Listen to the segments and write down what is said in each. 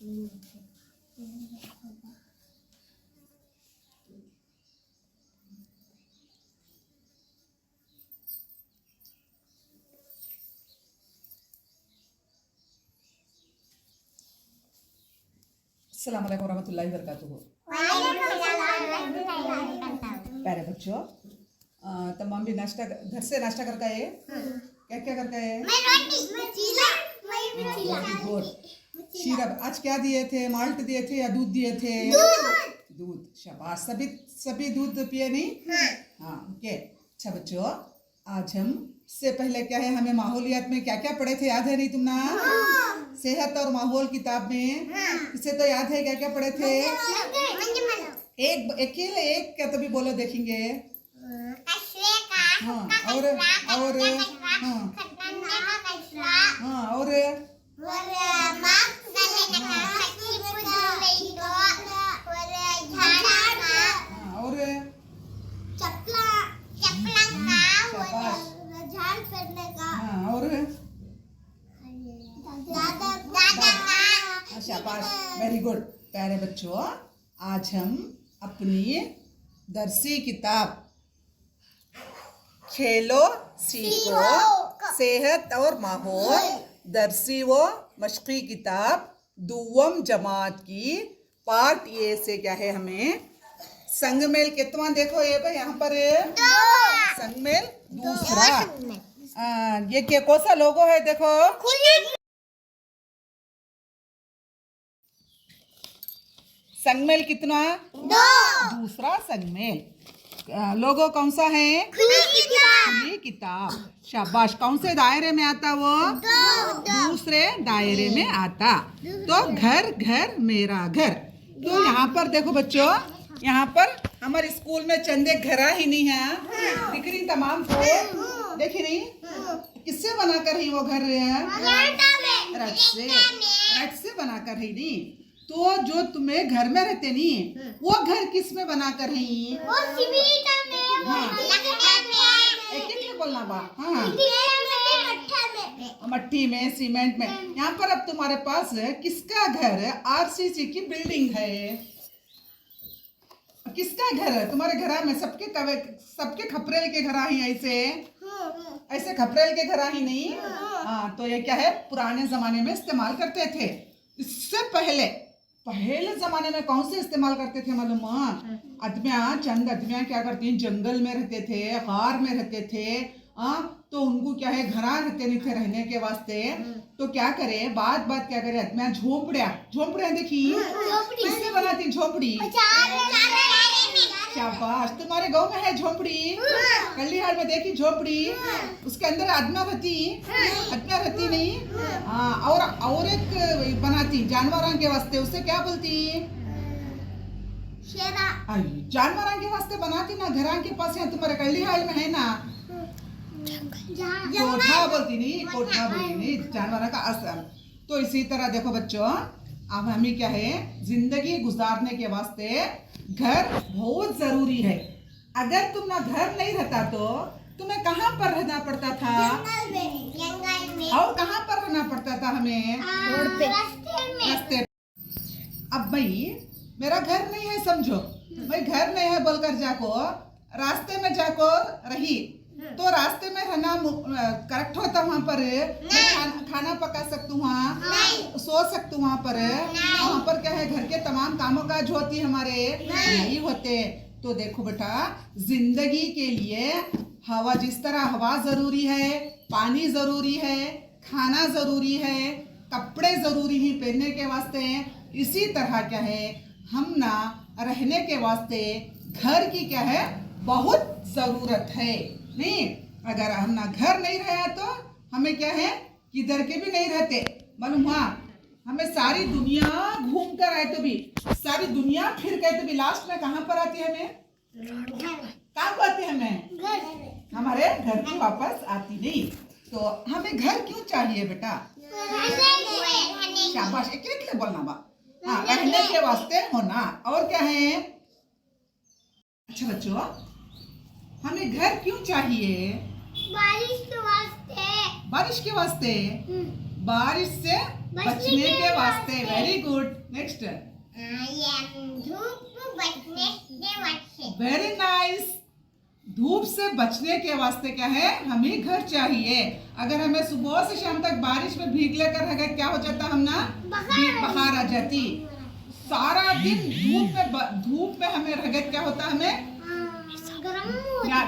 अस्सलाम वालेकुम रहमतुल्लाहि व बरकातुहू। प्यारे बच्चों, तमाम भी नाश्ता घर से नाश्ता करता है। क्या क्या करता है? शीरब। आज क्या दिए थे? माल्ट दिए थे या दूध दिए थे? दूध। शाबाश। सभी दूध पिए नहीं? हाँ ओके। अच्छा बच्चों, आज हम से पहले क्या है, हमें माहौलियात में क्या क्या पढ़े थे याद है नहीं तुम ना? सेहत और माहौल किताब में इसे तो याद है क्या क्या पढ़े थे? एक अकेले एक क्या तभी बोलो देखेंगे। हाँ और हाँ हाँ और शाबाश, वेरी गुड। प्यारे बच्चों, आज हम अपनी दरसी किताब खेलो सीखो सेहत और माहौल दरसी व मशक़ी किताब दुवम जमात की पार्ट ए से क्या है, हमें संगमेल कितना देखो ये भाई यहाँ पर संगमेल दूसरा। ये क्या कौन सा लोगो है देखो? संगमेल कितना? दूसरा संगमेल। लोगो कौन सा है? खुली किताब। शाबाश। कौन से दायरे में आता वो? दूसरे दायरे में आता। तो घर घर मेरा घर। तो यहाँ पर देखो बच्चों, यहाँ पर हमारे स्कूल में चंदे घरा ही नहीं है। दिख रही तमाम को? देखी नहीं? किससे बनाकर ही वो घर रट से बनाकर ही नहीं। तो जो तुम्हें घर में रहते नहीं, वो घर किस में बना कर रही? एक बोलना बा। हाँ, मट्टी में, सीमेंट में। यहाँ पर अब तुम्हारे पास किसका घर है? आरसीसी की बिल्डिंग है। किसका घर है? तुम्हारे घर में सबके खपरेल के घर ही ऐसे खपरेल के घर ही नहीं। हाँ, तो ये क्या है, पुराने जमाने में इस्तेमाल करते थे। इससे पहले जमाने में कौन से इस्तेमाल करते थे मालूम? चंद आदमियाँ क्या करती हैं, जंगल में रहते थे, गार में रहते थे। तो उनको क्या है, घरा रहते नहीं थे रहने के वास्ते। तो क्या करे, बात क्या करे, आदमियाँ झोंपड़ियाँ देखी? किससे बनाती झोंपड़ी? शाबाश। तुम्हारे गांव में है झोंपड़ी? कल्लीहार में देखी झोंपड़ी? उसके अंदर आदमियाँ रहती नहीं। और एक बनाती जानवरों के वास्ते, उससे क्या बोलती? जानवरों के वास्ते बनाती ना, घरों के पास है तुम्हारे कल्लीहार में है ना, कोठा बोलती नहीं, जानवरों का असर। तो इसी तरह देखो बच्चों, अब हमें क्या है, जिंदगी गुजारने के वास्ते घर बहुत जरूरी है। अगर तुम ना घर नहीं रहता तो तुम्हें कहाँ पर रहना पड़ता था? और कहाँ पर रहना पड़ता था हमें? रास्ते। अब भाई मेरा घर नहीं है, समझो भाई घर नहीं है बोलकर जाको रास्ते में जाको रही, तो रास्ते में रहना करेक्ट होता? वहाँ पर खाना पका सकती हूँ, वहाँ सो सकती हूँ, वहाँ पर क्या है, घर के तमाम कामों काज होती हमारे नहीं होते। तो देखो बेटा, जिंदगी के लिए हवा, जिस तरह हवा जरूरी है, पानी जरूरी है, खाना जरूरी है, कपड़े जरूरी ही पहनने के वास्ते, इसी तरह क्या है, हम ना रहने के वास्ते घर की क्या है, बहुत जरूरत है। नहीं, अगर हम ना घर नहीं रहे तो हमें क्या है, किधर के भी नहीं रहते मालूम? हमें सारी दुनिया घूम कर आए तो भी, सारी दुनिया फिर गए तो भी लास्ट में कहाँ पर आती है हमें? कहाँ पर आती है हमें? हमारे घर की वापस आती नहीं। तो हमें घर क्यों चाहिए बेटा? शाबाश, एक बोलना बा। हाँ, रहने के वास्ते होना। और क्या है? अच्छा बच्चों, हमें घर क्यों चाहिए? बारिश के वास्ते। बारिश के वास्ते? बारिश से बचने के वास्ते। Very good. नेक्स्ट। धूप बचने के वास्ते। Very nice. धूप से बचने के वास्ते क्या है, हमें घर चाहिए। अगर हमें सुबह से शाम तक बारिश में भीग लेकर रह गए, क्या हो जाता, हम ना बाहर आ जाती। सारा दिन धूप में हमें रह गए, क्या होता, हमें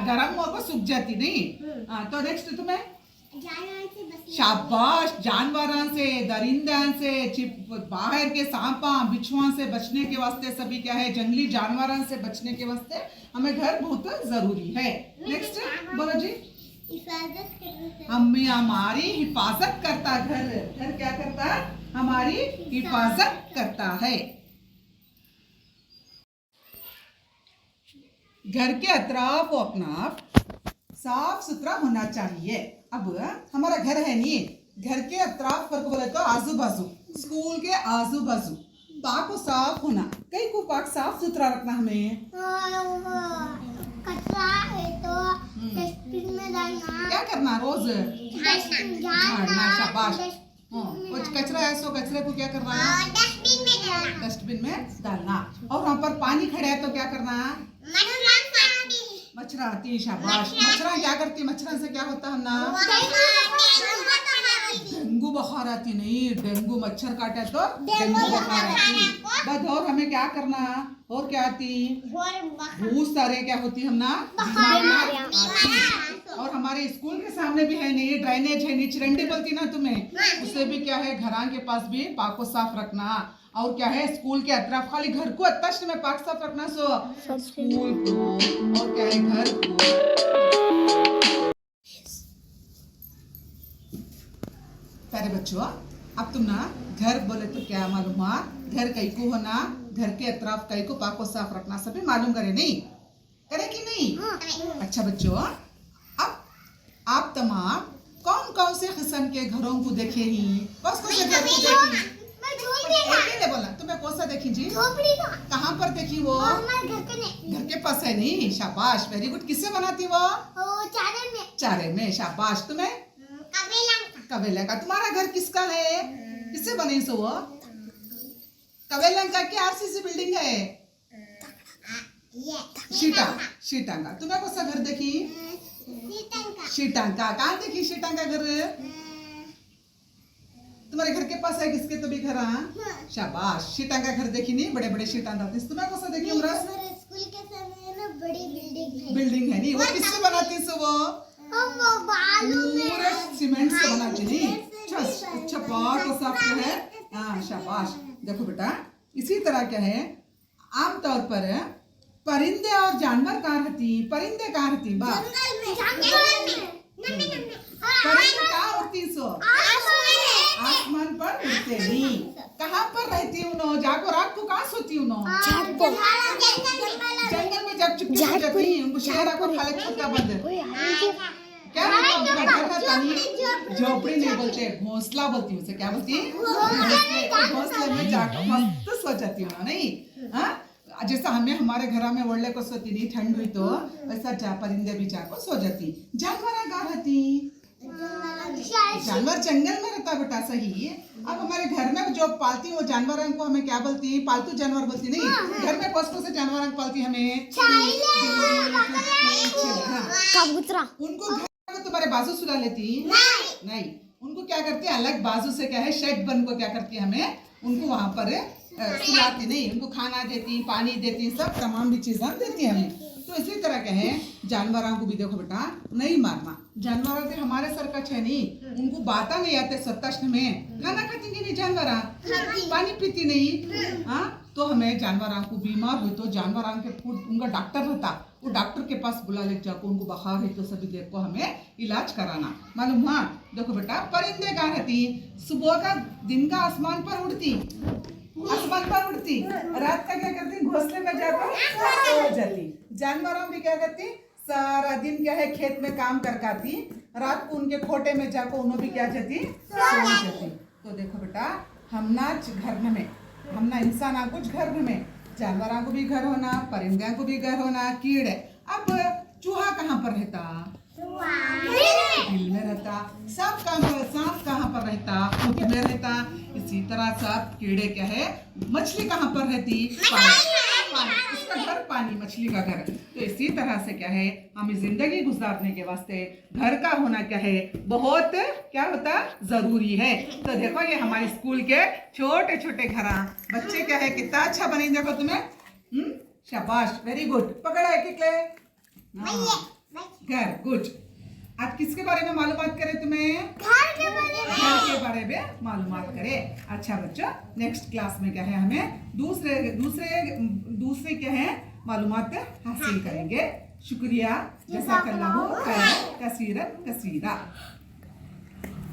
गरम होकर सूख जाती नहीं। तो नेक्स्ट तुम्हें शाबाश। जानवरों से, दरिंदों से, बाहर के सांपा बिच्छुओं से बचने के वास्ते सभी क्या है, जंगली जानवरों से बचने के वास्ते हमें घर बहुत जरूरी है। नेक्स्ट बोलो जी। हमारी हिफाजत करता घर। घर क्या करता, हमारी हिफाजत करता है। घर के अतराफ व अपनाफ साफ सुथरा होना चाहिए। अब हमारा घर है नहीं, घर के अतराफ पर को बोले तो आजू बाजू, स्कूल के आजू बाजू पाक को साफ होना, कई को पाक साफ सुथरा रखना हमें। कचरा है तो डस्टबिन में डालना। क्या करना, रोज झाड़ना। शाबाश। कुछ कचरा है सो कचरे को क्या करना, डस्टबिन में डालना। डस्टबिन में डालना। और वहाँ पर पानी खड़ा है तो क्या करना, मच्छर आती। शाबाश। मच्छर क्या करती, मच्छर से क्या होता है ना, डेंगू बुखार आती। नहीं, डेंगू मच्छर काटे तो डेंगू बुखार आती। बस और हमें क्या करना, और क्या आती, बहुत सारे क्या होती हम ना बीमारियां आती। और हमारे स्कूल के सामने भी है नहीं, ड्रेनेज है नहीं, चिरंडी बोलती ना तुम्हें, उससे भी क्या है, घरां के पास भी पाक को साफ रखना। और क्या है, स्कूल के अतराफ, खाली घर को अत्तश में पाक साफ रखना, सो स्कूल को और क्या है, घर को। प्यारे बच्चों, अब तुम ना घर बोले तो क्या मालूम हुआ, घर कई को होना, घर के अतराफ कई को पाक को साफ रखना सभी मालूम करे नहीं, करे कि नहीं। अच्छा बच्चों, अब आप तमाम कौन कौन से किस्म के घरों को देखे ही, कौन कौन से घर को देखी, बोला तुम्हें कौन सा देखी जी, कहाँ पर देखी वो, घर के पास है नहीं। शाबाश, वेरी गुड। किससे बनाती वो, चारे में। शाबाश। तुम्हें कवेला का। तुम्हारा घर किसका है, किससे बने सो वो, कवेला का क्या आरसीसी बिल्डिंग है, शीटांगा। तुम्हें कौन सा घर देखी, शीटांगा। कहाँ देखी शीटांगा घर, तुम्हारे घर के पास है किसके तो भी घर। शाबाश। शीटांगा घर देखी नहीं, बड़े बड़े शीटांगा। तुम्हें कौन सा देखी उमरा, स्कूल के सामने ना बड़ी बिल्डिंग है नहीं, वो किससे बनाती सो वो, पूरा सीमेंट से बनाती नहीं। अच्छा बहुत को साफ है। हाँ शाबाश। देखो बेटा, इसी तरह क्या है, आमतौर पर परिंदे और जानवर कहाँ रहती, परिंदे कहाँ रहती, परिंदे कहाँ उड़ती सो, आसमान पर उड़ते नहीं। कहाँ पर रहती हूँ, जाको रात को कहाँ सोती हूँ, जंगल में जब चुपके हो जाती, उनको शेर को खा ले छोटा बंद, क्या झोपड़ी नहीं बोलते, घोंसला बोलती हूँ। क्या बोलती, घोंसले में जाकर मस्त सो जाती हूँ नहीं। हाँ, जैसा हमें हमारे घर में ओढ़ले को सोती नहीं, ठंड हुई तो वैसा परिंदे भी जाकर सो जाती। जानवर कहाँ रहती, जानवर जंगल में रहता बेटा, सही। अब हमारे घर में जो पालती वो जानवरों को हमें क्या बोलती, पालतू जानवर बोलती नहीं। घर में कौन से जानवर पालती हमें, कबूतरा। उनको घर में तुम्हारे बाजू सुला लेती नहीं, उनको क्या करती है, अलग बाजू से क्या है, शेड बन को क्या करती है, हमें उनको वहां पर सुलाती नहीं, उनको खाना देती, पानी देती, सब तमाम भी चीजें देती है हमें। तो इसी तरह के हैं जानवरों को भी देखो बेटा, नहीं मारना। जानवरों के हमारे सर का है नहीं, उनको बाता नहीं आते सत्ताश में, खाना खाती नहीं जानवर, पानी पीती नहीं। हाँ, तो हमें जानवरों को बीमार हुई तो जानवरों के उनका डॉक्टर रहता, वो डॉक्टर के पास बुला ले जाकर उनको बुखार है तो सभी देख को हमें इलाज कराना मालूम। हाँ देखो बेटा, परिंदे कहाँ रहती, सुबह का दिन का आसमान पर उड़ती, आसमान पर उड़ती, रात का क्या करती, घोंसले में जाकर सो जाती। जानवरों भी क्या करती, सारा दिन क्या है, खेत में काम करती, रात को उनके खोटे में जाकर उन्होंने भी क्या जाती, सो जाती। तो देखो बेटा, हम ना घर में, हम ना इंसान कुछ घर में, जानवरों को भी घर होना, परिंदों को भी घर होना, कीड़े। अब चूहा कहाँ पर रहता, बिल में रहता। सांप कहाँ पर रहता, खुद में रहता। इसी तरह साथ कीड़े क्या है, मछली कहाँ पर रहती, पानी, उसका घर पानी, मछली का घर। तो इसी तरह से क्या है, हमें जिंदगी गुजारने के वास्ते घर का होना क्या है, बहुत क्या होता जरूरी है। तो देखो ये हमारे स्कूल के छोटे छोटे घर, बच्चे क्या है कितना अच्छा बने, देखो तुम्हें, शाबाश, वेरी गुड, पकड़ा है किकले, घर, गुड। आज किसके बारे में मालूमात करें, तुम्हें घर के बारे में मालूमात करें। अच्छा बच्चों, नेक्स्ट क्लास में क्या है, हमें दूसरे क्या है मालूमात हासिल करेंगे। शुक्रिया, जज़ाकल्लाहु खैरन कसीरन कसीरा।